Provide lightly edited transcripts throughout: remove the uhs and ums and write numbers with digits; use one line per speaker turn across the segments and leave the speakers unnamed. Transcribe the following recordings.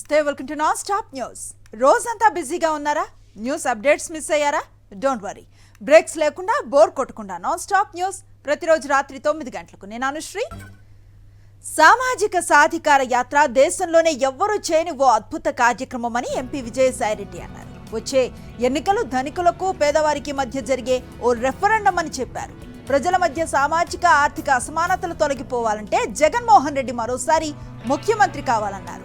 నమస్తే, welcome to non stop news. రోజంతా బిజీగా ఉన్నారా? న్యూస్ అప్డేట్స్ మిస్ అయ్యారా? డోంట్ వరీ, బ్రేక్స్ లేకుండా బోర్ కొట్టకుండా నాన్ స్టాప్ న్యూస్ ప్రతిరోజు రాత్రి 9 గంటలకు. నేను అనుశ్రీ. సామాజిక సాధికార యాత్ర దేశంలోనే ఎవ్వరూ చేయని ఓ అద్భుత కార్యక్రమం అని ఎంపీ విజయసాయిరెడ్డి అన్నారు. వచ్చే ఎన్నికలు ధనికులకు పేదవారికి మధ్య జరిగే ఓ రెఫరెండం అని చెప్పారు. ప్రజల మధ్య సామాజిక ఆర్థిక అసమానతలు తొలగిపోవాలంటే జగన్మోహన్ రెడ్డి మరోసారి ముఖ్యమంత్రి కావాలన్నారు.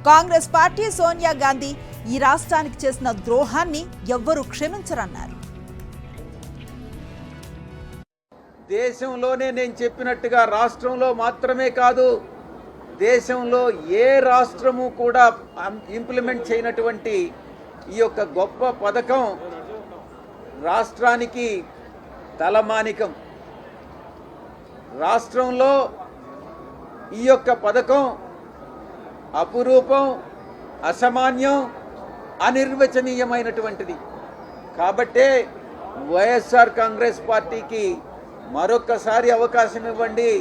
కాంగ్రెస్ పార్టీ, సోనియా గాంధీ ఈ రాష్ట్రానికి చేసిన ద్రోహాన్ని ఎవ్వరూ క్షమించరన్నారు.
దేశంలోనే నేను చెప్పినట్టుగా రాష్ట్రంలో మాత్రమే కాదు, దేశంలో ఏ రాష్ట్రము కూడా ఇంప్లిమెంట్ చేయనటువంటి ఈ యొక్క గొప్ప పథకం రాష్ట్రానికి తలమానికం. రాష్ట్రంలో ఈ యొక్క పథకం అపురూపం, అసామాన్యం, అనిర్వచనీయమైనటువంటిది. కాబట్టే వైఎస్ఆర్ కాంగ్రెస్ పార్టీకి మరొకసారి అవకాశం ఇవ్వండి.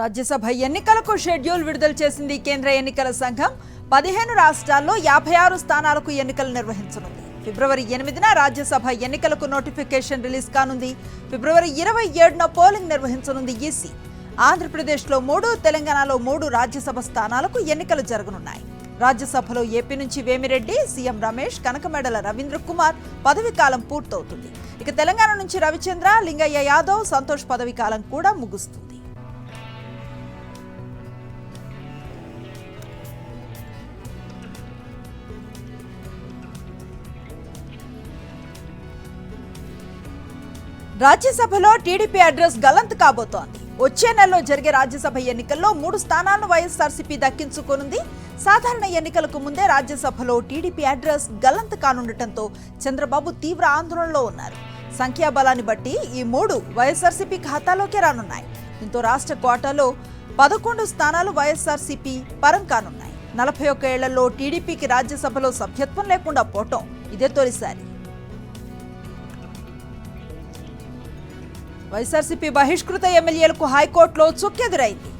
రాజ్యసభ ఎన్నికలకు షెడ్యూల్ విడుదల చేసింది కేంద్ర ఎన్నికల సంఘం. 15 రాష్ట్రాల్లో 56 స్థానాలకు ఎన్నికలు నిర్వహించనుంది. ఫిబ్రవరి 8న రాజ్యసభ ఎన్నికలకు నోటిఫికేషన్ రిలీజ్ కానుంది. ఫిబ్రవరి 27న పోలింగ్ నిర్వహించనుంది ఈసీ. ఆంధ్రప్రదేశ్లో 3, తెలంగాణలో 3 రాజ్యసభ స్థానాలకు ఎన్నికలు జరగనున్నాయి. రాజ్యసభలో ఏపీ నుంచి వేమిరెడ్డి, సీఎం రమేష్, కనకమేడల రవీంద్ర కుమార్ పదవీకాలం పూర్తవుతుంది. ఇక తెలంగాణ నుంచి రవిచంద్ర, లింగయ్య యాదవ్, సంతోష్ పదవీకాలం కూడా ముగుస్తుంది. రాజ్యసభలో టీడీపీ అడ్రస్ గల్లంతు కాబోతోంది. వచ్చే నెలలో జరిగే రాజ్యసభ ఎన్నికల్లో 3 స్థానాలను వైఎస్ఆర్సీపీ దక్కించుకోనుంది. సాధారణ ఎన్నికలకు ముందే రాజ్యసభలో టీడీపీ అడ్రస్ గల్లంతు కానుండటంతో చంద్రబాబు తీవ్ర ఆందోళనలో ఉన్నారు. సంఖ్యాబలాన్ని బట్టి ఈ 3 వైఎస్ఆర్సీపీ ఖాతాలోకి రానున్నాయి. దీంతో రాష్ట్ర కోటాలో 11 స్థానాలు వైఎస్ఆర్సీపీ పరం కానున్నాయి. 41 ఏళ్లలో టీడీపీకి రాజ్యసభలో సభ్యత్వం లేకుండా పోవటం ఇదే తొలిసారి. వైఎస్ఆర్సీపీ బహిష్కృత ఎమ్మెల్యేలకు హైకోర్టులో చుక్కెదురైంది.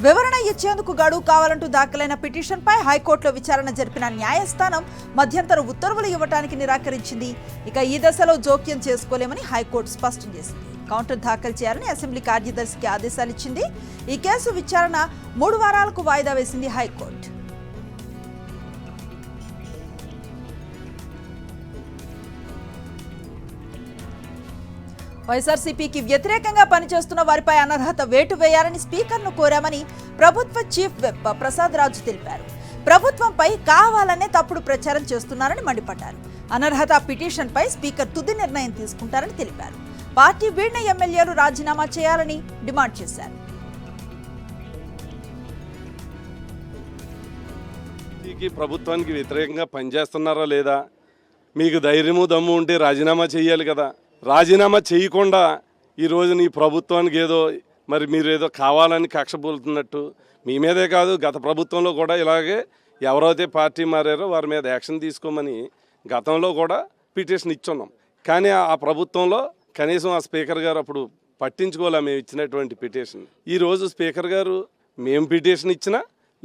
వివరణ ఇచ్చేందుకు గడువు కావాలంటూ దాఖలైన పిటిషన్పై హైకోర్టులో విచారణ జరిపిన న్యాయస్థానం మధ్యంతర ఉత్తర్వులు ఇవ్వడానికి నిరాకరించింది. ఇక ఈ దశలో జోక్యం చేసుకోలేమని హైకోర్టు స్పష్టం చేసింది. కౌంటర్ దాఖలు చేయాలని అసెంబ్లీ కార్యదర్శికి ఆదేశాలిచ్చింది. ఈ కేసు విచారణ 3 వారాలకు వాయిదా వేసింది హైకోర్టు. వైఎస్ఆర్సీపీకి వ్యతిరేకంగా పనిచేస్తున్న వారిపై అనర్హత వేటు వేయాలని స్పీకర్ను కోరామని ప్రభుత్వ చీఫ్ విప్ ప్రసాద్ రాజు తెలిపారు. ప్రభుత్వంపై కావాలనే తప్పుడు ప్రచారం చేస్తున్నారని మండిపడ్డారు. అనర్హత పిటిషన్పై స్పీకర్ తుది నిర్ణయం తీసుకుంటారని తెలిపారు. పార్టీ వీడిన ఎమ్మెల్యేలు రాజీనామా చేయాలని డిమాండ్ చేశారు.
ప్రభుత్వానికి వ్యతిరేకంగా పనిచేస్తున్నారా లేదా, మీకు ధైర్యము దమ్ము ఉంటే రాజీనామా చేయాలి కదా. రాజీనామా చేయకుండా ఈరోజు నీ ప్రభుత్వానికి ఏదో మరి మీరు ఏదో కావాలని కక్షపూలుతున్నట్టు, మీ మీదే కాదు గత ప్రభుత్వంలో కూడా ఇలాగే ఎవరైతే పార్టీ మారారో వారి మీద యాక్షన్ తీసుకోమని గతంలో కూడా పిటిషన్ ఇచ్చున్నాం. కానీ ఆ ప్రభుత్వంలో కనీసం ఆ స్పీకర్ గారు అప్పుడు పట్టించుకోలే మేము ఇచ్చినటువంటి పిటిషన్. ఈరోజు స్పీకర్ గారు మేము పిటిషన్ ఇచ్చినా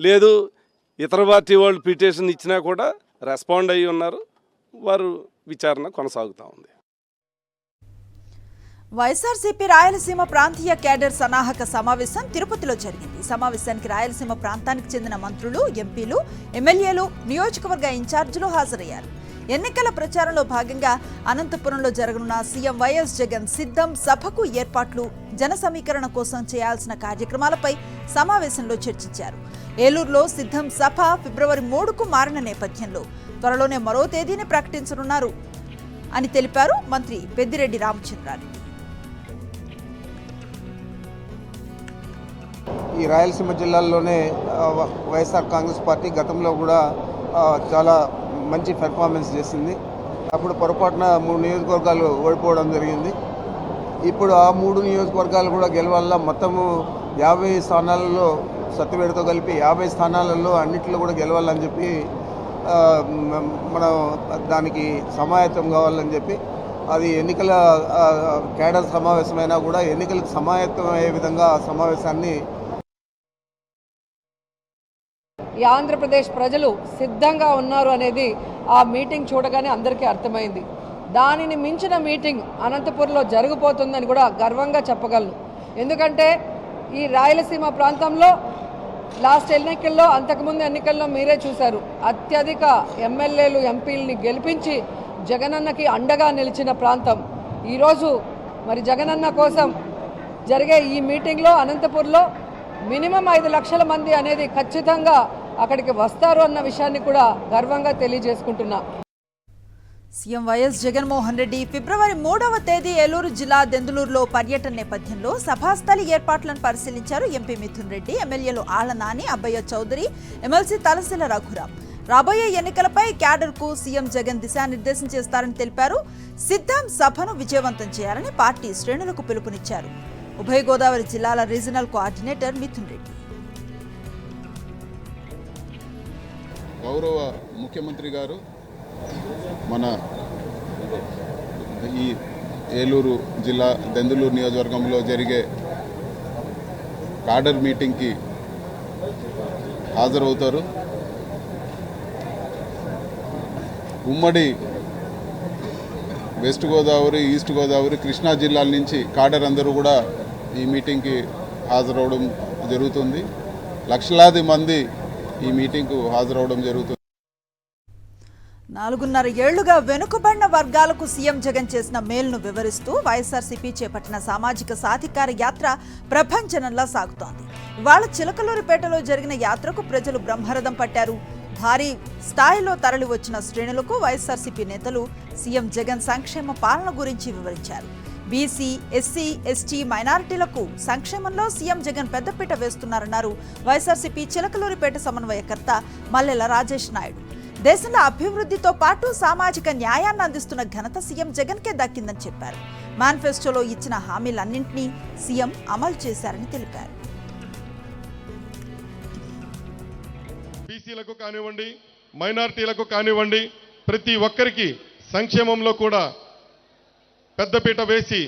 లేదు, ఇతర పార్టీ వాళ్ళు పిటిషన్ ఇచ్చినా కూడా రెస్పాండ్ అయ్యి ఉన్నారు. వారు విచారణ కొనసాగుతూ ఉంది.
వైఎస్ఆర్సీపీ రాయలసీమ ప్రాంతీయ కేడర్ సన్నాహక సమావేశం తిరుపతిలో జరిగింది. సమావేశానికి రాయలసీమ ప్రాంతానికి చెందిన మంత్రులు, ఎంపీలు, ఎమ్మెల్యేలు, నియోజకవర్గ ఇన్ఛార్జీలు హాజరయ్యారు. ఎన్నికల ప్రచారంలో భాగంగా అనంతపురంలో జరగనున్న సీఎం వైఎస్ జగన్ సిద్ధం సభకు ఏర్పాట్లు, జన సమీకరణ కోసం చేయాల్సిన కార్యక్రమాలపై సమావేశంలో చర్చించారు. ఏలూరులో సిద్ధం సభ ఫిబ్రవరి 3కు మారిన నేపథ్యంలో త్వరలోనే మరో తేదీని ప్రకటించనున్నారు అని తెలిపారు మంత్రి పెద్దిరెడ్డి రామచంద్రారెడ్డి.
ఈ రాయలసీమ జిల్లాల్లోనే వైఎస్ఆర్ కాంగ్రెస్ పార్టీ గతంలో కూడా చాలా మంచి పెర్ఫార్మెన్స్ చేసింది. అప్పుడు పొరపాటున 3 నియోజకవర్గాలు ఓడిపోవడం జరిగింది. ఇప్పుడు ఆ 3 నియోజకవర్గాలు కూడా గెలవాల. మొత్తము 50 స్థానాలలో సత్యవేడుతో కలిపి 50 స్థానాలలో అన్నింటిలో కూడా గెలవాలని చెప్పి మనం దానికి సమాయత్తం కావాలని చెప్పి అది ఎన్నికల కేడర్ సమావేశమైనా కూడా ఎన్నికలకు సమాయత్తం అయ్యే విధంగా సమావేశాన్ని
ఈ ఆంధ్రప్రదేశ్ ప్రజలు సిద్ధంగా ఉన్నారు అనేది ఆ మీటింగ్ చూడగానే అందరికీ అర్థమైంది. దానిని మించిన మీటింగ్ అనంతపురంలో జరగబోతుందని కూడా గర్వంగా చెప్పగలను. ఎందుకంటే ఈ రాయలసీమ ప్రాంతంలో లాస్ట్ ఎన్నికల్లో, అంతకుముందు ఎన్నికల్లో మీరే చూశారు, అత్యధిక ఎమ్మెల్యేలు ఎంపీలని గెలిపించి జగనన్నకి అండగా నిలిచిన ప్రాంతం. ఈరోజు మరి జగనన్న కోసం జరిగే ఈ మీటింగ్లో అనంతపూర్లో మినిమం 5 లక్షల మంది అనేది ఖచ్చితంగా అక్కడికి వస్తారు అన్న విషయాన్ని కూడా గర్వంగా తెలియజేసుకుంటున్నా.
సీఎం వైఎస్ జగన్మోహన్ రెడ్డి ఫిబ్రవరి 3వ తేదీ ఏలూరు జిల్లా దెందులూరులో పర్యటన నేపథ్యంలో సభాస్థలి ఏర్పాట్లను పరిశీలించారు ఎంపీ మిథున్ రెడ్డి, ఎమ్మెల్యేలు ఆళ్ల నాని, అబ్బయ్య చౌదరి, ఎమ్మెల్సీ తలశీల రఘురాం. రాబోయే ఎన్నికలపై క్యాడర్కు సీఎం జగన్ దిశానిర్దేశం చేస్తారని తెలిపారు. సిద్ధం సభను విజయవంతం చేయాలని పార్టీ శ్రేణులకు పిలుపునిచ్చారు ఉభయ గోదావరి జిల్లాల రీజనల్ కోఆర్డినేటర్ మిథున్ రెడ్డి.
గౌరవ ముఖ్యమంత్రి గారు మన ఈ ఏలూరు జిల్లా దెందులూరు నియోజకవర్గంలో జరిగే కాడర్ మీటింగ్కి హాజరవుతారు. ఉమ్మడి వెస్ట్ గోదావరి, ఈస్ట్ గోదావరి, కృష్ణా జిల్లాల నుంచి కాడర్ అందరూ కూడా ఈ మీటింగ్కి హాజరవడం జరుగుతుంది. లక్షలాది మంది ఈ మీటింగ్కు హాజరవడం జరుగుతుంది.
4.5 ఏళ్లుగా వెనుకబడిన వర్గాలకు సీఎం జగన్ చేసిన మేలును వివరిస్తూ వైఎస్ఆర్సీపీ చేపట్టిన సామాజిక సాధికార యాత్ర ప్రభంజనంలా సాగుతోంది. ఇవాళ చిలకలూరిపేటలో జరిగిన యాత్రకు ప్రజలు బ్రహ్మరథం పట్టారు. భారీ స్థాయిలో తరలి వచ్చిన శ్రేణులకు వైఎస్ఆర్సీపీ నేతలు సీఎం జగన్ సంక్షేమ పాలన గురించి వివరించారు. బీసీ, ఎస్సీ, ఎస్టీ, మైనారిటీలకు సంక్షేమంలో సీఎం జగన్ పెద్దపీట వేస్తున్నారన్నారు వైఎస్ఆర్సీపీ చిలకలూరిపేట సమన్వయకర్త మల్లెల రాజేష్ నాయుడు. దేశంలో అభివృద్ధితో పాటు సామాజిక న్యాయాన్ని అందిస్తున్న ఘనత సీఎం జగన్కే దక్కిందని చెప్పారు. మేనిఫెస్టోలో ఇచ్చిన హామీలన్నింటినీ సీఎం అమలు చేశారని తెలిపారు.
బీసీలకు కానివ్వండి, మైనారిటీలకు కానివ్వండి, ప్రతి ఒక్కరికి సంక్షేమంలో కూడా పెద్దపీట వేసి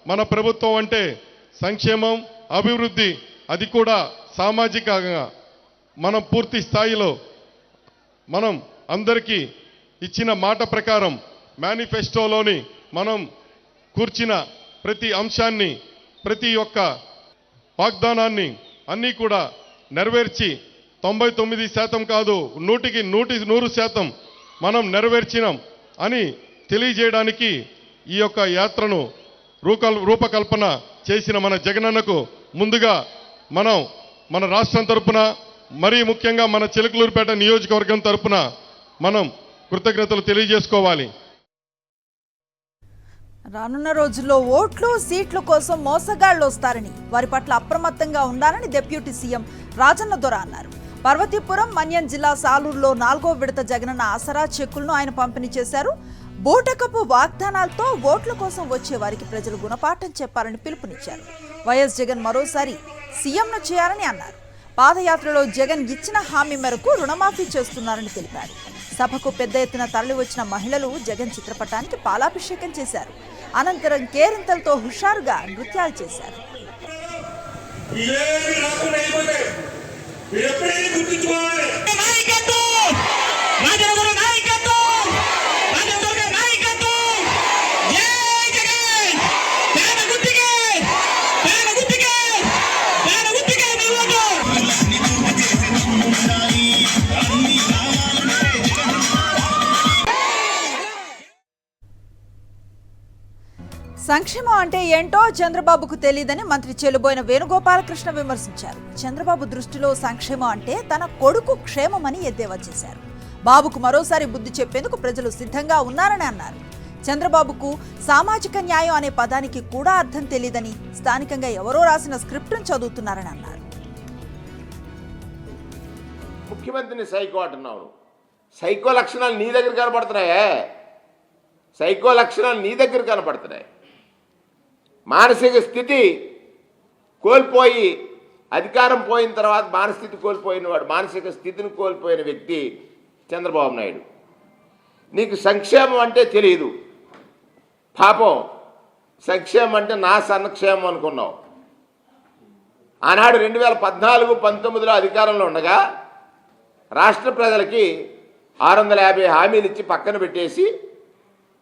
మన ప్రభుత్వం అంటే సంక్షేమం, అభివృద్ధి, అది కూడా సామాజికంగా మనం పూర్తి స్థాయిలో మనం అందరికీ ఇచ్చిన మాట ప్రకారం మేనిఫెస్టోలోని మనం కూర్చిన ప్రతి అంశాన్ని, ప్రతి ఒక్క వాగ్దానాన్ని అన్నీ కూడా నెరవేర్చి 99% కాదు 100% మనం నెరవేర్చినాం అని తెలియజేయడానికి ఈ యొక్క యాత్రను రూపకల్పన చేసిన మన జగనన్నకు ముందుగా మన రాష్ట్రం తరపున, మరీ ముఖ్యంగా మన చిలకలూరిపేట నియోజకవర్గం తరపున మనం కృతజ్ఞతలు తెలియజేసుకోవాలి.
రానున్న రోజుల్లో ఓట్లు, సీట్ల కోసం మోసగాళ్లు వస్తారని, వారి పట్ల అప్రమత్తంగా ఉండాలని డిప్యూటీ సీఎం రాజన్న దొర అన్నారు. పార్వతీపురం, మన్యం జిల్లా సాలూరులో 4వ విడత జగనన్న ఆసరా చెక్కులను ఆయన పంపిణీ చేశారు. బూటకపు వాగ్దానాలతో ఓట్ల కోసం వచ్చే వారికి ప్రజలు గుణపాఠం చెప్పాలని పిలుపునిచ్చారు. వైఎస్ జగన్ మరోసారి సీఎంను చేయాలని అన్నారు. పాదయాత్రలో జగన్ ఇచ్చిన హామీ మేరకు రుణమాఫీ చేస్తున్నారని తెలిపారు. సభకు పెద్ద ఎత్తున తరలి వచ్చిన మహిళలు జగన్ చిత్రపటానికి పాలాభిషేకం చేశారు. అనంతరం కేరింతలతో హుషారుగా నృత్యాలు చేశారు. సంక్షేమం అంటే ఏంటో చంద్రబాబుకు తెలియదని మంత్రి చెలుబోయిన వేణుగోపాలకృష్ణ విమర్శించారు. చంద్రబాబు దృష్టిలో సంక్షేమం అంటే తన కొడుకు క్షేమమని ఎద్దేవా చేశారు. బాబుకు మరోసారి బుద్ధి చెప్పేందుకు ప్రజలు సిద్ధంగా ఉన్నారని అన్నారు. చంద్రబాబుకు సామాజిక న్యాయం అనే పదానికి కూడా అర్థం తెలియదని, స్థానికంగా ఎవరో రాసిన స్క్రిప్ట్ను చదువుతున్నారని అన్నారు.
ముఖ్యమంత్రిని సైకో అంటున్నావు. సైకో లక్షణాలు నీ దగ్గర కనపడుతున్నాయే. సైకో లక్షణాలు నీ దగ్గర కనపడుతున్నాయి. మానసిక స్థితి కోల్పోయి, అధికారం పోయిన తర్వాత మానస్థితి కోల్పోయిన వాడు, మానసిక స్థితిని కోల్పోయిన వ్యక్తి చంద్రబాబు నాయుడు. నీకు సంక్షేమం అంటే తెలియదు. పాపం సంక్షేమం అంటే నా సన్నక్షేమం అనుకున్నావు. ఆనాడు 2014-19లో అధికారంలో ఉండగా రాష్ట్ర ప్రజలకి 650 హామీలు ఇచ్చి పక్కన పెట్టేసి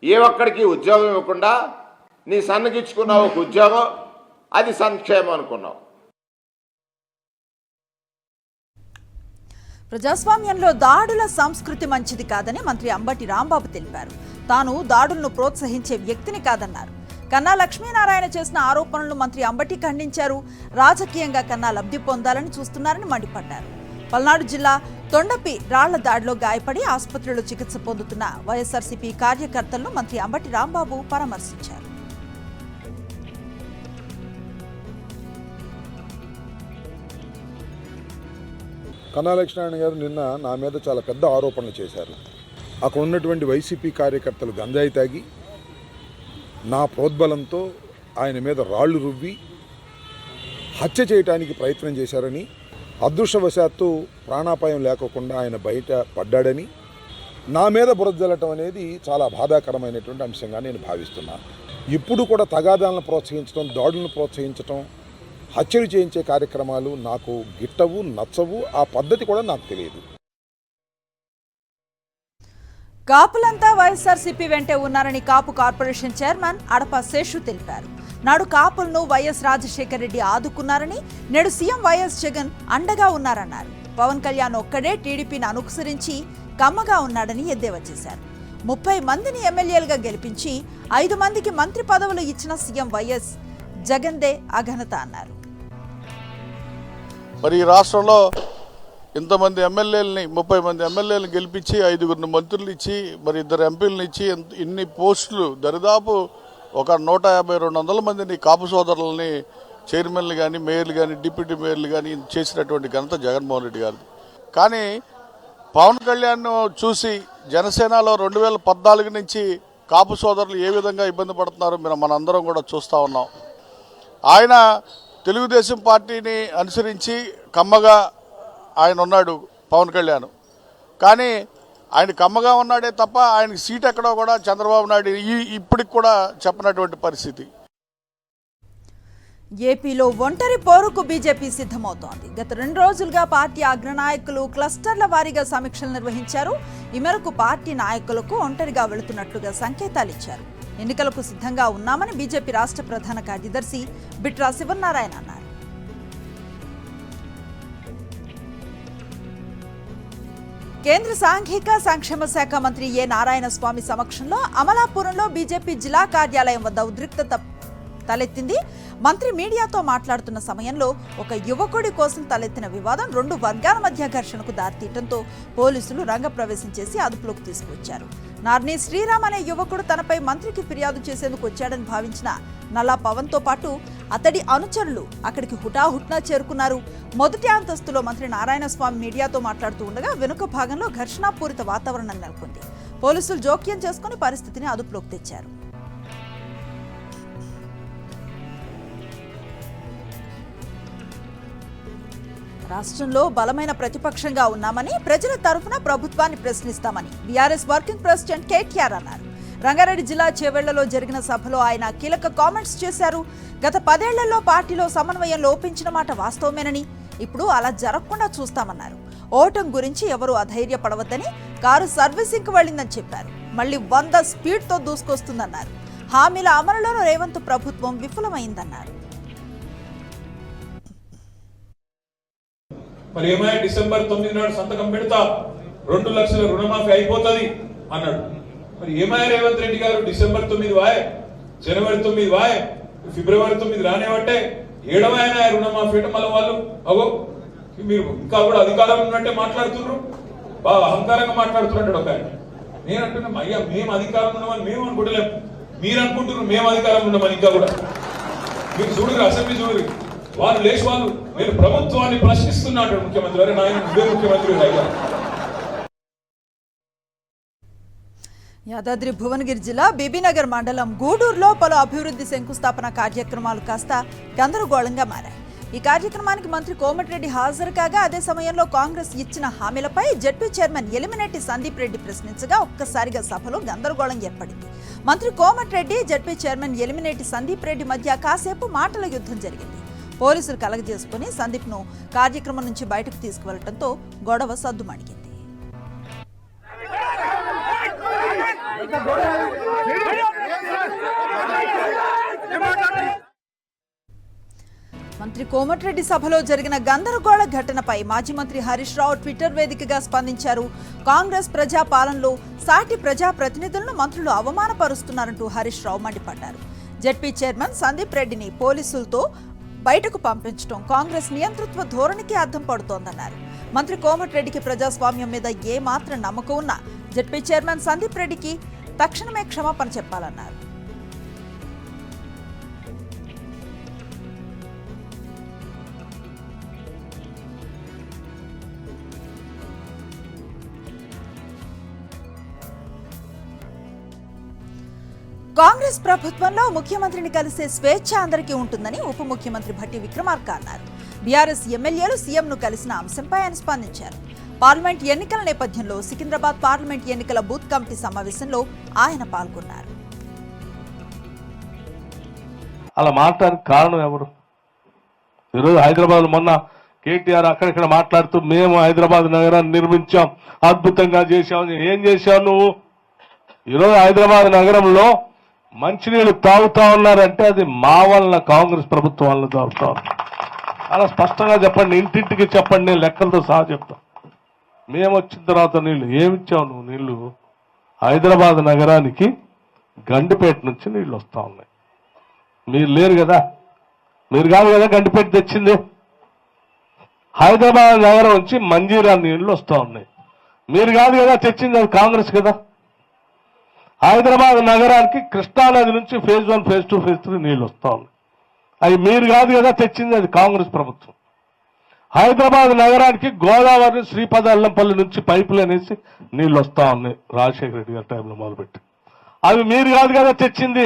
ఏ ఒక్కడికి ఉద్యోగం ఇవ్వకుండా నీ సన్నగిచ్చుకున్నావు ఒక ఉద్యోగం, అది సంక్షేమం అనుకున్నావు.
ప్రజాస్వామ్యంలో దాడుల సంస్కృతి మంచిది కాదని మంత్రి అంబటి రాంబాబు తెలిపారు. తాను దాడులను ప్రోత్సహించే వ్యక్తిని కాదన్నారు. కన్నా లక్ష్మీనారాయణ చేసిన ఆరోపణలను మంత్రి అంబటి ఖండించారు. రాజకీయంగా కన్నా లబ్ధి పొందాలని చూస్తున్నారని మండిపడ్డారు. పల్నాడు జిల్లా తొండపి రాళ్ల దాడిలో గాయపడి ఆసుపత్రిలో చికిత్స పొందుతున్న వైఎస్ఆర్సీపీ కార్యకర్తలను మంత్రి అంబటి రాంబాబు పరామర్శించారు.
కన్నా లక్ష్మీనారాయణ గారు నిన్న నా మీద చాలా పెద్ద ఆరోపణలు చేశారు. అక్కడ ఉన్నటువంటి వైసీపీ కార్యకర్తలు గంజాయి తాగి నా ప్రోద్బలంతో ఆయన మీద రాళ్లు రువ్వి హత్య చేయడానికి ప్రయత్నం చేశారని, అదృష్టవశాత్తు ప్రాణాపాయం లేకోకుండా ఆయన బయట పడ్డాడని, నా మీద బురద జల్లటం అనేది చాలా బాధాకరమైనటువంటి అంశంగా నేను భావిస్తున్నాను. ఇప్పుడు కూడా తగాదాలను ప్రోత్సహించడం, దాడులను ప్రోత్సహించడం, హత్యలు చేయించే కార్యక్రమాలు నాకు గిట్టవు, నచ్చవు. ఆ పద్ధతి కూడా నాకు తెలియదు.
కాపులంతా వైఎస్ఆర్సీపీ వెంటే ఉన్నారని కాపు కార్పొరేషన్ చైర్మన్ అడప శేషు తెలిపారు. నాడు కాపులను వైఎస్ రాజశేఖర రెడ్డి ఆదుకున్నారని, నేడు సీఎం వైఎస్ జగన్ అండగా ఉన్నారన్నారు. పవన్ కళ్యాణ్ ఒక్కడే టీడీపీని అనుసరించి కమ్మగా ఉన్నాడని ఎద్దేవా చేశారు. 30 మందిని ఎమ్మెల్యేలుగా గెలిపించి 5 మందికి మంత్రి పదవులు ఇచ్చిన సీఎం వైఎస్ జగన్దే అఘనత అన్నారు.
మరి ఈ రాష్ట్రంలో ఇంతమంది ఎమ్మెల్యేలని 30 మంది ఎమ్మెల్యేలను గెలిపించి 5 మంత్రులు ఇచ్చి మరి 2 ఎంపీలను ఇచ్చి ఇన్ని పోస్టులు దరిదాపు ఒక 150-200 మందిని కాపు సోదరులని చైర్మన్లు కానీ, మేయర్లు కానీ, డిప్యూటీ మేయర్లు కానీ చేసినటువంటి ఘనత జగన్మోహన్ రెడ్డి గారిది. కానీ పవన్ కళ్యాణ్ చూసి జనసేనలో 2014 నుంచి కాపు సోదరులు ఏ విధంగా ఇబ్బంది పడుతున్నారో మనందరం కూడా చూస్తూ ఉన్నాం. ఆయన తెలుగుదేశం పార్టీని అనుసరించి కమ్మగా ఆయన ఉన్నాడు పవన్ కళ్యాణ్. కానీ ఆయన కమ్మగా ఉన్నాడే తప్ప ఆయనకి సీట్ ఎక్కడో కూడా చంద్రబాబు నాయుడు ఇప్పటికి కూడా చెప్పనటువంటి పరిస్థితి.
ఏపీలో ఒంటరి పోరుకు బీజేపీ సిద్ధమవుతోంది. గత 2 రోజులుగా పార్టీ అగ్రనాయకులు క్లస్టర్ల వారీగా సమీక్షలు నిర్వహించారు. ఈ మేరకు పార్టీ నాయకులకు ఒంటరిగా వెళుతున్నట్లుగా సంకేతాలు ఇచ్చారు. ఎన్నికలకు సిద్ధంగా ఉన్నామని బీజేపీ రాష్ట్ర ప్రధాన కార్యదర్శి బిట్రా శివనారాయణ అన్నారు. కేంద్ర సాంఘిక సంక్షేమ శాఖ మంత్రి ఏ నారాయణ స్వామి సమక్షంలో అమలాపురంలో బీజేపీ జిల్లా కార్యాలయం వద్ద ఉద్రిక్తత తలెత్తింది. మంత్రి మీడియాతో మాట్లాడుతున్న సమయంలో ఒక యువకుడి కోసం తలెత్తిన వివాదం 2 వర్గాల మధ్య ఘర్షణకు దారితీయడంతో పోలీసులు రంగప్రవేశం చేసి అదుపులోకి తీసుకొచ్చారు. నార్ని శ్రీరామ్ అనే యువకుడు తనపై మంత్రికి ఫిర్యాదు చేసేందుకు వచ్చాడని భావించిన నల్లా పవన్తో పాటు అతడి అనుచరులు అక్కడికి హుటాహుట్నా చేరుకున్నారు. మొదటి అంతస్తులో మంత్రి నారాయణస్వామి మీడియాతో మాట్లాడుతూ ఉండగా వెనుక భాగంలో ఘర్షణాపూరిత వాతావరణం నెలకొంది. పోలీసులు జోక్యం చేసుకుని పరిస్థితిని అదుపులోకి తెచ్చారు. రాష్ట్రంలో బలమైన ప్రతిపక్షంగా ఉన్నామని, ప్రజల తరఫున ప్రభుత్వాన్ని ప్రశ్నిస్తామని బీఆర్ఎస్ వర్కింగ్ ప్రెసిడెంట్ కేటీఆర్ అన్నారు. రంగారెడ్డి జిల్లా చేవెళ్లలో జరిగిన సభలో ఆయన కీలక కామెంట్స్ చేశారు. గత 10 ఏళ్లలో పార్టీలో సమన్వయం లోపించిన మాట వాస్తవమేనని, ఇప్పుడు అలా జరగకుండా చూస్తామన్నారు. ఓటం గురించి ఎవరూ అధైర్యపడవద్దని, కారు సర్వీసింగ్కి వెళ్ళిందని చెప్పారు. మళ్లీ 100 స్పీడ్తో దూసుకొస్తుందన్నారు. హామీల అమలులో రేవంత్ ప్రభుత్వం విఫలమైందన్నారు.
మరి ఏమైనా డిసెంబర్ 9 నాడు సంతకం పెడతా 2 లక్షల రుణమాఫీ అయిపోతుంది అన్నాడు. మరి ఏమైనా రేవంత్ రెడ్డి గారు డిసెంబర్ 9 వాయ్, జనవరి 9 వాయ్, ఫిబ్రవరి 9 రానివ్వట్టే 7వ రుణమాఫీ అంటే మళ్ళీ వాళ్ళు అగో మీరు ఇంకా కూడా అధికారం ఉన్నట్టే మాట్లాడుతున్నారు, బాగా అహంకారంగా మాట్లాడుతున్నట్టు ఒక ఆయన. నేను అంటున్నా అయ్యా మేము అధికారం ఉన్నామని మేము అనుకుంటలేము, మీరు అనుకుంటున్నారు మేము అధికారం ఉన్నామని. ఇంకా కూడా మీరు చూడరు, అసెంబ్లీ చూడరు, వాళ్ళు లేచి వాళ్ళు నేను ప్రభుత్వాన్ని ప్రశ్నిస్తున్నాడు ముఖ్యమంత్రి. అరే నాయన ఇదే ముఖ్యమంత్రి అయ్యా.
యాదాద్రి భువనగిరి జిల్లా బీబీనగర్ మండలం గూడూరులో పలు అభివృద్ధి శంకుస్థాపన కార్యక్రమాలు కాస్త గందరగోళంగా మారాయి. ఈ కార్యక్రమానికి మంత్రి కోమటిరెడ్డి హాజరు కాగా, అదే సమయంలో కాంగ్రెస్ ఇచ్చిన హామీలపై జెడ్పీ చైర్మన్ ఎలిమినేటి సందీప్ రెడ్డి ప్రశ్నించగా ఒక్కసారిగా సభలో గందరగోళం ఏర్పడింది. మంత్రి కోమటిరెడ్డి, జెడ్పీ చైర్మన్ ఎలిమినేటి సందీప్ రెడ్డి మధ్య కాసేపు మాటల యుద్ధం జరిగింది. పోలీసులు కలగజేసుకుని సందీప్ను కార్యక్రమం నుంచి బయటకు తీసుకువెళ్లడంతో గొడవ సద్దుమణిగింది. మంత్రి కోమటిరెడ్డి సభలో జరిగిన గందరగోళ ఘటనపై మాజీ మంత్రి హరీష్ రావు ట్విట్టర్ వేదికగా స్పందించారు. కాంగ్రెస్ ప్రజా పాలనలో సాటి ప్రజా ప్రతినిధులను మంత్రులు అవమానపరుస్తున్నారంటూ హరీష్ రావు మండిపడ్డారు. జెడ్పీ చైర్మన్ సందీప్ రెడ్డిని పోలీసులతో బయటకు పంపించడం కాంగ్రెస్ నియంతృత్వ ధోరణికి అద్దం పడుతోందన్నారు. మంత్రి కోమటిరెడ్డికి ప్రజాస్వామ్యం మీద ఏమాత్రం నమ్మకం ఉన్నా జెడ్పీ చైర్మన్ సందీప్ రెడ్డికి తక్షణమే క్షమాపణ చెప్పాలన్నారు. కాంగ్రెస్ ప్రభుత్వంలో ముఖ్యమంత్రిని కలిసే స్వేచ్ఛ అందరికీ ఉంటుందని ఉప ముఖ్యమంత్రి భట్టి విక్రమార్క అన్నారు. బీఆర్ఎస్ ఎమ్మెల్యేలు సీఎంను కలిసిన అంశంపై ఆయన స్పందించారు. పార్లమెంట్ ఎన్నికల నేపథ్యంలో సికింద్రాబాద్ పార్లమెంట్ ఎన్నికల బూత్ కమిటీ సమావేశంలో ఆయన పాల్గొన్నారు.
అలా మాట్లాడడానికి కారణం ఎవరు? ఈరోజు హైదరాబాద్ మొన్న కేటీఆర్ అక్కడిక్కడ మాట్లాడుతూ మేము హైదరాబాద్ నగరాన్ని నిర్మించాం, అద్భుతంగా చేశాం. ఏం చేశావు నువ్వు? ఈరోజు హైదరాబాద్ నగరంలో మంచినీళ్ళు తాగుతా ఉన్నారంటే అది మా వలన, కాంగ్రెస్ ప్రభుత్వం వలన తాగుతా ఉన్నారు. అలా స్పష్టంగా చెప్పండి, ఇంటింటికి చెప్పండి, నేను లెక్కలతో సహా చెప్తాను. మేము వచ్చిన తర్వాత నీళ్లు ఏమిచ్చావు నువ్వు? నీళ్లు హైదరాబాద్ నగరానికి గండిపేట నుంచి నీళ్లు వస్తా ఉన్నాయి. మీరు లేరు కదా, మీరు కాదు కదా గండిపేట తెచ్చింది. హైదరాబాద్ నగరం నుంచి మంజీరా నీళ్లు వస్తా ఉన్నాయి. మీరు కాదు కదా తెచ్చింది, అది కాంగ్రెస్ కదా. హైదరాబాద్ నగరానికి కృష్ణానది నుంచి ఫేజ్ 1, ఫేజ్ 2, ఫేజ్ 3 నీళ్లు వస్తా ఉన్నాయి. అవి మీరు కాదు కదా తెచ్చింది, అది కాంగ్రెస్ ప్రభుత్వం. హైదరాబాద్ నగరానికి గోదావరి శ్రీపద అల్లంపల్లి నుంచి పైపులు అనేసి నీళ్లు వస్తా ఉన్నాయి, రాజశేఖర రెడ్డి గారి టైంలో మొదలుపెట్టి. అవి మీరు కాదు కదా తెచ్చింది.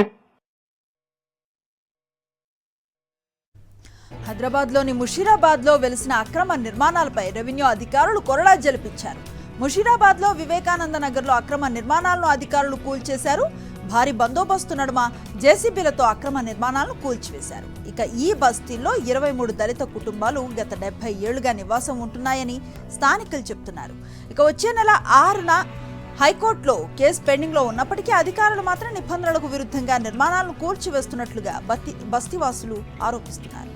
హైదరాబాద్లోని ముషీరాబాద్లో వెలిసిన అక్రమ నిర్మాణాలపై రెవెన్యూ అధికారులు కొరడా జలిపించారు. ముషీరాబాద్లో వివేకానంద నగర్లో అక్రమ నిర్మాణాలను అధికారులు కూల్చేశారు. భారీ బందోబస్తు నడుమ జేసీబీలతో అక్రమ నిర్మాణాలను కూల్చివేశారు. ఇక ఈ బస్తీల్లో 23 దళిత కుటుంబాలు గత 70 ఏళ్లుగా నివాసం ఉంటున్నాయని స్థానికులు చెబుతున్నారు. ఇక వచ్చే నెల 6న హైకోర్టులో కేసు పెండింగ్లో ఉన్నప్పటికీ అధికారులు మాత్రం నిబంధనలకు విరుద్ధంగా నిర్మాణాలను కూల్చివేస్తున్నట్లుగా బస్తీవాసులు ఆరోపిస్తున్నారు.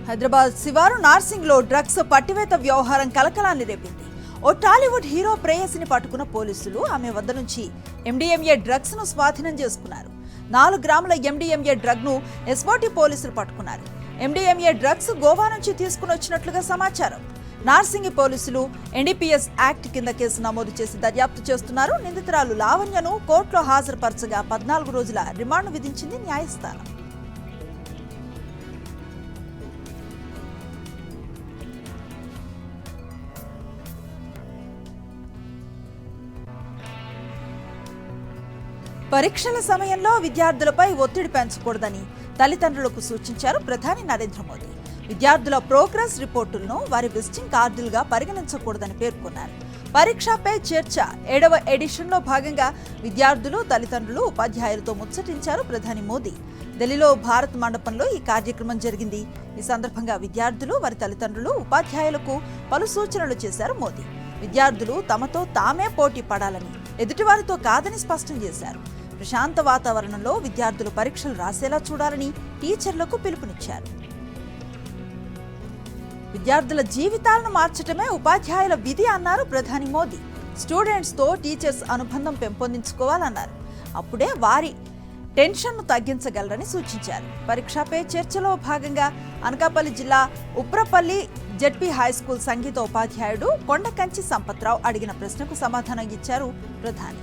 హైదరాబాద్ శివారు నార్సింగ్లో డ్రగ్స్ పట్టివేత వ్యవహారం కలకలాన్ని రేపింది. ఓ టాలీవుడ్ హీరో ప్రేయసిని పట్టుకున్న పోలీసులు ఆమె వద్ద నుంచి ఎండీఎంఏ డ్రగ్స్ ను స్వాధీనం చేసుకున్నారు. 4 గ్రాముల ఎండీఎంఏ డ్రగ్ ను ఎస్ఓటీ పోలీసులు పట్టుకున్నారు. ఎండీఎంఏ డ్రగ్స్ గోవా నుంచి తీసుకుని వచ్చినట్లుగా సమాచారం. నార్సింగి పోలీసులు ఎన్డీపీఎస్ యాక్ట్ కింద కేసు నమోదు చేసి దర్యాప్తు చేస్తున్నారు. నిందితురాలు లావణ్యను కోర్టులో హాజరుపరచగా 14 రోజుల రిమాండ్ విధించింది న్యాయస్థానం. పరీక్షల సమయంలో విద్యార్థులపై ఒత్తిడి పెంచకూడదని తల్లిదండ్రులకు సూచించారు ప్రధాని నరేంద్ర మోదీ. విద్యార్థుల ప్రోగ్రెస్ రిపోర్టులను వారి విజిటింగ్ కార్డులుగా పరిగణించకూడదని పేర్కొన్నారు. పరీక్ష పే చర్చ 7వ ఎడిషన్లో భాగంగా విద్యార్థులు, తల్లిదండ్రులు, ఉపాధ్యాయులతో ముచ్చటించారు ప్రధాని మోదీ. ఢిల్లీలో భారత్ మండపంలో ఈ కార్యక్రమం జరిగింది. ఈ సందర్భంగా విద్యార్థులు, వారి తల్లిదండ్రులు, ఉపాధ్యాయులకు పలు సూచనలు చేశారు మోదీ. విద్యార్థులు తమతో తామే పోటీ పడాలని, ఎదుటివారితో కాదని స్పష్టం చేశారు. ప్రశాంత వాతావరణంలో విద్యార్థులు పరీక్షలు రాసేలా చూడాలని టీచర్లకు పిలుపునిచ్చారు. విద్యార్థుల జీవితాలను మార్చటమే ఉపాధ్యాయుల విధి అన్నారు ప్రధాని మోదీ. స్టూడెంట్స్తో టీచర్స్ అనుబంధం పెంపొందించుకోవాలన్నారు. అప్పుడే వారి టెన్షన్ను తగ్గించగలరని సూచించారు. పరీక్ష పే చర్చలో భాగంగా అనకాపల్లి జిల్లా ఉప్రపల్లి జెడ్పీ హైస్కూల్ సంగీత ఉపాధ్యాయుడు కొండకంచి సంపత్రావు అడిగిన ప్రశ్నకు సమాధానం ఇచ్చారు ప్రధాని.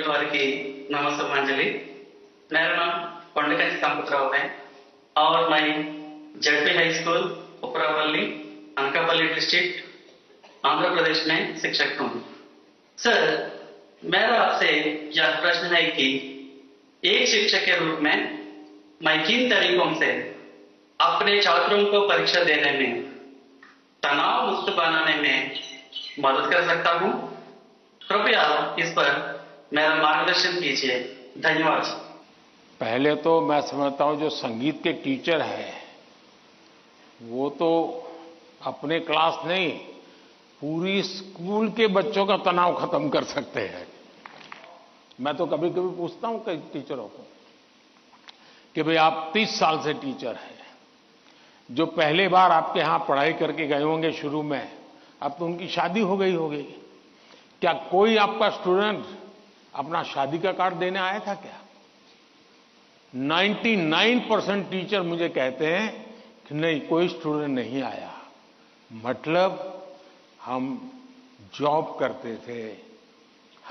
वारी नमस्ते मंजलि। मेरा नाम कोंडकंची संपतराव है और मैं ZP high school Uparavalli Anakapalli district Andhra Pradesh में शिक्षक हूँ। सर, मेरा आपसे यह प्रश्न है कि एक शिक्षक के रूप में मैं किन तरीकों से अपने छात्रों को परीक्षा देने में तनाव मुक्त बनाने में मदद कर सकता हूँ कृपया इस पर मेरा मार्गदर्शन कीजिए। धन्यवाद।
पहले तो मैं समझता हूं जो संगीत के टीचर हैं वो तो अपने क्लास नहीं, पूरी स्कूल के बच्चों का तनाव खत्म कर सकते हैं। मैं तो कभी कभी पूछता हूं कई टीचरों को कि भाई आप 30 साल से टीचर हैं, जो पहले बार आपके यहां पढ़ाई करके गए होंगे शुरू में, अब तो उनकी शादी हो गई होगी, क्या कोई आपका स्टूडेंट अपना शादी का कार्ड देने आया था क्या? 99% टीचर मुझे कहते हैं कि नहीं, कोई स्टूडेंट नहीं आया। मतलब हम जॉब करते थे,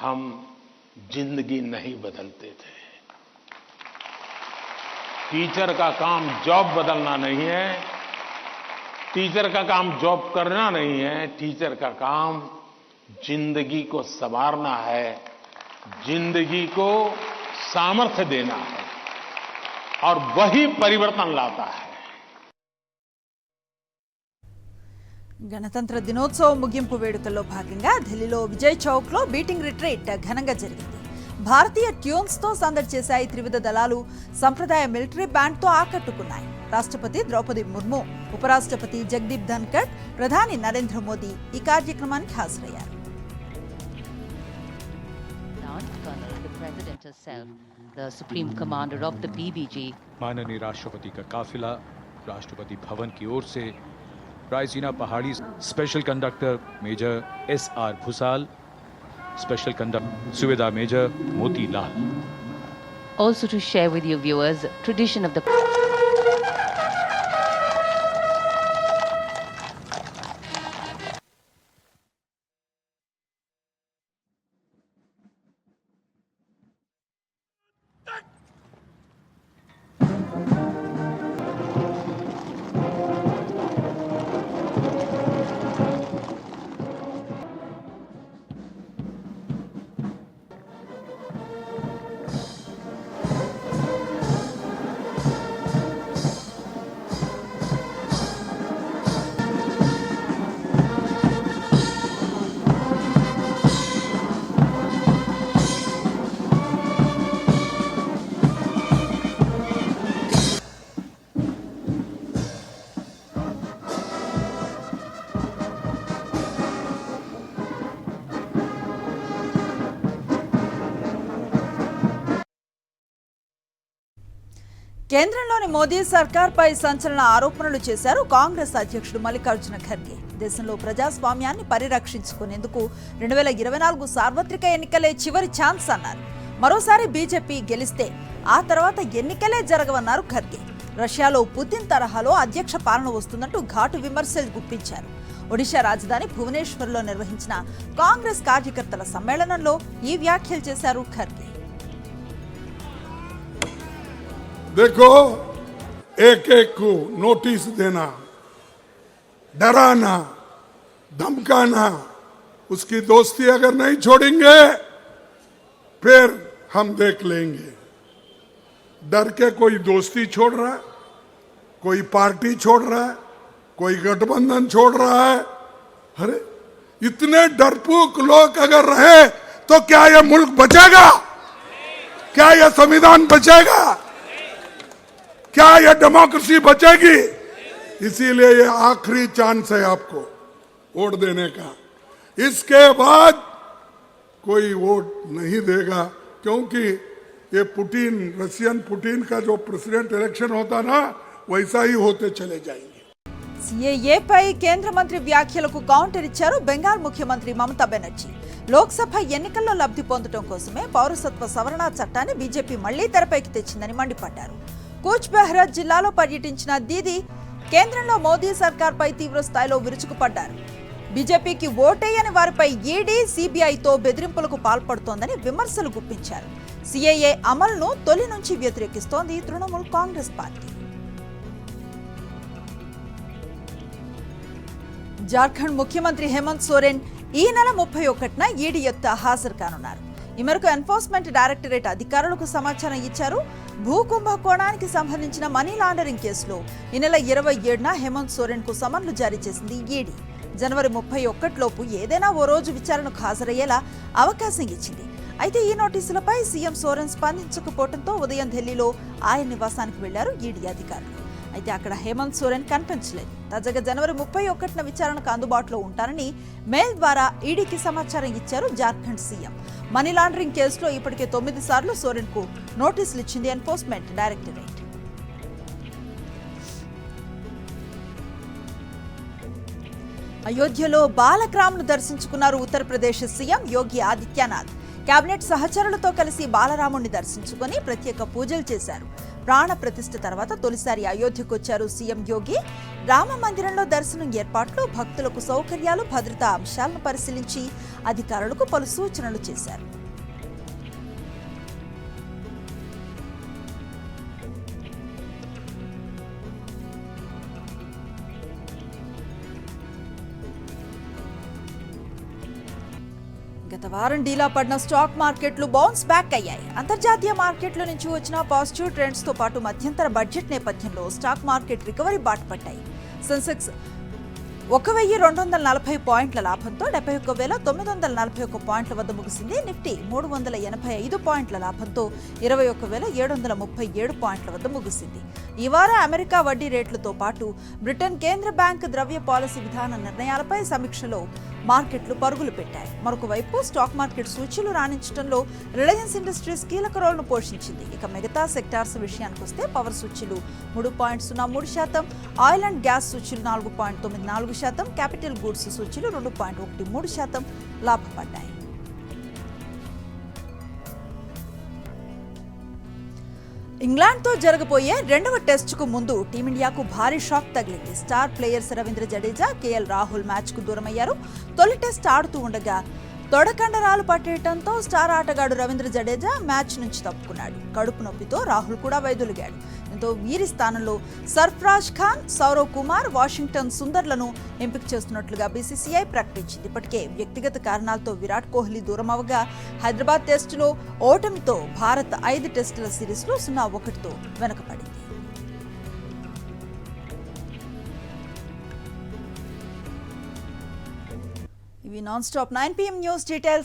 हम जिंदगी नहीं बदलते थे। टीचर का काम जॉब बदलना नहीं है, टीचर का काम जॉब करना नहीं है, टीचर का काम जिंदगी को संवारना है, जिंदगी को सामर्थ्य देना है, और वही परिवर्तन लाता है।
గణతంత్ర దినోత్సవం ముగింపు వేడుకల్లో భాగంగా ఢిల్లీలో విజయ్ చౌక్లో బీటింగ్ రిట్రీట్ ఘనంగా జరిగింది. భారతీయ ట్యూన్స్తో సందడి చేశాయి త్రివిధ దళాలు. సంప్రదాయ మిలిటరీ బ్యాండ్తో ఆకట్టుకున్నాయి. రాష్ట్రపతి ద్రౌపది ముర్ము, ఉపరాష్ట్రపతి జగదీప్ ధన్కర్, ప్రధాని నరేంద్ర మోదీ ఈ కార్యక్రమానికి హాజరయ్యారు.
The Supreme Commander of the PBG.
माननीय राष्ट्रपति का काफिला राष्ट्रपति भवन की ओर से रायसीना पहाड़ी special conductor major SR Bhusal, special conductor सुविधा major Moti Lal.
Also to share with you viewers, tradition of the
కేంద్రంలోని మోదీ సర్కార్పై సంచలన ఆరోపణలు చేశారు కాంగ్రెస్ అధ్యక్షుడు మల్లికార్జున ఖర్గే. దేశంలో ప్రజాస్వామ్యాన్ని పరిరక్షించుకునేందుకు 2024 సార్వత్రిక ఎన్నికలే చివరి ఛాన్స్ అన్నారు. మరోసారి బీజేపీ గెలిస్తే ఆ తర్వాత ఎన్నికలే జరగవన్నారు ఖర్గే. రష్యాలో పుతిన్ తరహాలో అధ్యక్ష పాలన వస్తుందంటూ ఘాటు విమర్శలు గుప్పించారు. ఒడిశా రాజధాని భువనేశ్వర్లో నిర్వహించిన కాంగ్రెస్ కార్యకర్తల సమ్మేళనంలో ఈ వ్యాఖ్యలు చేశారు ఖర్గే.
देखो, एक एक को नोटिस देना, डराना, धमकाना, उसकी दोस्ती अगर नहीं छोड़ेंगे फिर हम देख लेंगे. डर के कोई दोस्ती छोड़ रहा है, कोई पार्टी छोड़ रहा है, कोई गठबंधन छोड़ रहा है. अरे इतने डरपोक लोग अगर रहे तो क्या यह मुल्क बचेगा? क्या यह संविधान बचेगा? क्या यह डेमोक्रेसी बचेगी? इसीलिए ये आखिरी चांस है आपको वोट देने का. इसके बाद कोई वोट नहीं देगा, क्योंकि ये पुतिन, रशियन पुतिन का जो प्रेसिडेंट इलेक्शन होता ना, वैसा ही होते चले जाएंगे.
सीएए కేంద్ర మంత్రి వ్యాఖ్యలకు కౌంటర్ ఇచ్చారు బెంగాల్ ముఖ్యమంత్రి మమతా బెనర్జీ. లోక్సభ ఎన్నికల్లో లబ్ధి పొందడం కోసమే పౌరసత్వ సవరణ చట్టాన్ని బీజేపీ మళ్లీ తెరపైకి తెచ్చిందని మండిపడ్డారు. కూచ్ బెహ్రత్ జిల్లాలో పర్యటించిన దీదీ కేంద్రంలో మోదీ సర్కార్పై తీవ్ర స్థాయిలో విరుచుకుపడ్డారు. బీజేపీకి ఓటేయని వారిపై ఈడీ, సీబీఐతో బెదిరింపులకు పాల్పడుతోందని విమర్శలు గుప్పించారు. సీఏఏ అమలును తొలి నుంచి వ్యతిరేకిస్తోంది తృణమూల్ కాంగ్రెస్ పార్టీ. జార్ఖండ్ ముఖ్యమంత్రి హేమంత్ సోరెన్ ఈ నెల 31న ఈడీ ఎదుట హాజరు కానున్నారు. ఈ మేరకు ఎన్ఫోర్స్మెంట్ డైరెక్టరేట్ అధికారులకు సమాచారం ఇచ్చారు. భూ కుంభకోణానికి సంబంధించిన మనీ లాండరింగ్ కేసులో ఈ నెల 27న హేమంత్ సోరెన్ కు సమన్లు జారీ చేసింది ఈడీ. జనవరి 31 లోపు ఏదైనా ఓ రోజు విచారణకు హాజరయ్యేలా అవకాశం ఇచ్చింది. అయితే ఈ నోటీసులపై సీఎం సోరెన్ స్పందించకపోవడంతో ఉదయం ఢిల్లీలో ఆయన నివాసానికి వెళ్లారు ఈడీ అధికారులు. అయితే అక్కడ హేమంత్ సోరెన్ కనిపించలేదు. తాజాగా జనవరి 31న విచారణకు అందుబాటులో ఉంటారని మెయిల్ ద్వారా ఈడీకి సమాచారం ఇచ్చారు జార్ఖండ్ సీఎం. మనీ లాండరింగ్ కేసులో ఇప్పటికే 9 సార్లు సోరెన్ కు నోటీసులు ఇచ్చింది ఎన్ఫోర్స్మెంట్ డైరెక్టరేట్. అయోధ్యలో బాలరామును దర్శించుకున్నారు ఉత్తరప్రదేశ్ సీఎం యోగి ఆదిత్యనాథ్. కేబినెట్ సహచరులతో కలిసి బాలరాముణ్ణి దర్శించుకుని ప్రత్యేక పూజలు చేశారు. ప్రాణ ప్రతిష్ఠ తర్వాత తొలిసారి అయోధ్యకు వచ్చారు సీఎం యోగి. రామ మందిరంలో దర్శనం ఏర్పాట్లు, భక్తులకు సౌకర్యాలు, భద్రతా అంశాలను పరిశీలించి అధికారులకు పలు సూచనలు చేశారు. గత వారం డీలా పడిన స్టాక్ మార్కెట్లు బౌన్స్ బ్యాక్ అయ్యాయి. అంతర్జాతీయ మార్కెట్ల నుంచి వచ్చిన పాజిటివ్ ట్రెండ్స్ తో పాటు మధ్యంతర బడ్జెట్ నేపథ్యంలో స్టాక్ మార్కెట్ రికవరీ బాట పట్టాయి. సెన్సెక్స్ 1240 పాయింట్ల లాభంతో 71,941 పాయింట్ల వద్ద ముగిసింది. నిఫ్టీ 385 పాయింట్ల లాభంతో 21,737 పాయింట్ల వద్ద ముగిసింది. ఈ వారం అమెరికా వడ్డీ రేట్లతో పాటు బ్రిటన్ కేంద్ర బ్యాంక్ ద్రవ్య పాలసీ విధాన నిర్ణయాలపై సమీక్షలో మార్కెట్లు పరుగులు పెట్టాయి. మరొక వైపు స్టాక్ మార్కెట్ సూచీలు రాణించడంలో రిలయన్స్ ఇండస్ట్రీస్ కీలక రోల్ను పోషించింది. ఇక మిగతా సెక్టార్స్ విషయానికి వస్తే పవర్ సూచీలు 3.03%, ఆయిల్ అండ్ గ్యాస్ సూచీలు 4.94%, క్యాపిటల్ గూడ్స్ సూచీలు 2.13% లాభపడ్డాయి. ఇంగ్లాండ్తో జరగబోయే రెండవ టెస్టుకు ముందు టీమిండియాకు భారీ షాక్ తగిలింది. Star players Ravindra Jadeja, KL Rahul మ్యాచ్కు దూరమయ్యారు. తొలి టెస్ట్ ఆడుతూ ఉండగా తొడకండరాలు పట్టేయడంతో స్టార్ ఆటగాడు రవీంద్ర జడేజా మ్యాచ్ నుంచి తప్పుకున్నాడు. కడుపు నొప్పితో రాహుల్ కూడా వైదొలిగాడు. దీంతో వీరి స్థానంలో సర్ఫరాజ్ ఖాన్, సౌరవ్ కుమార్, వాషింగ్టన్ సుందర్లను ఎంపిక చేస్తున్నట్లుగా బీసీసీఐ ప్రకటించింది. ఇప్పటికే వ్యక్తిగత కారణాలతో విరాట్ కోహ్లీ దూరమవగా హైదరాబాద్ టెస్టులో ఓటమితో భారత్ 5 టెస్టుల సిరీస్లో 0-1తో వెనుకపడింది. ఇవి non stop 9 PM news details.